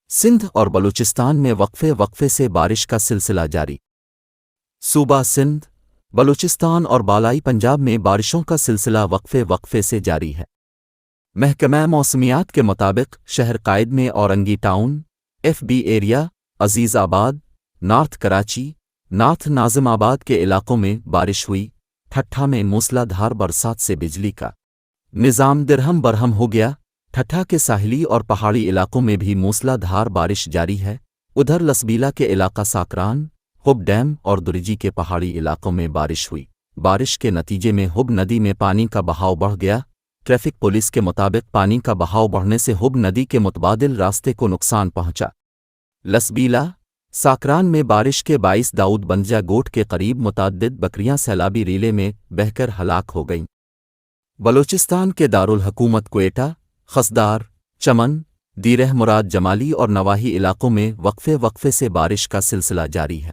سندھ اور بلوچستان میں وقفے وقفے سے بارش کا سلسلہ جاری۔ صوبہ سندھ، بلوچستان اور بالائی پنجاب میں بارشوں کا سلسلہ وقفے وقفے سے جاری ہے۔ محکمہ موسمیات کے مطابق شہر قائد میں Orangi Town, F B Area, Azizabad, North Karachi, north ناظم آباد کے علاقوں میں بارش ہوئی۔ ٹھٹھہ میں موسلا دھار برسات سے بجلی کا نظام درہم برہم ہو گیا۔ ٹھٹھہ کے ساحلی اور پہاڑی علاقوں میں بھی موسلا دھار بارش جاری ہے۔ ادھر لسبیلا کے علاقہ ساکران، حب ڈیم اور درجی کے پہاڑی علاقوں میں بارش ہوئی۔ بارش کے نتیجے میں حب ندی میں پانی کا بہاؤ بڑھ گیا۔ ٹریفک پولیس کے مطابق پانی کا بہاؤ بڑھنے سے حب ندی کے متبادل راستے کو نقصان پہنچا۔ لسبیلا، ساکران میں بارش کے باعث داؤد بندجہ گوٹ کے قریب متعدد بکریاں سیلابی ریلے میں بہہ کر ہلاک ہو گئیں۔ بلوچستان کے دارالحکومت کوئٹہ، خسدار، چمن، دیرہ مراد جمالی اور نواحی علاقوں میں وقفے وقفے سے بارش کا سلسلہ جاری ہے۔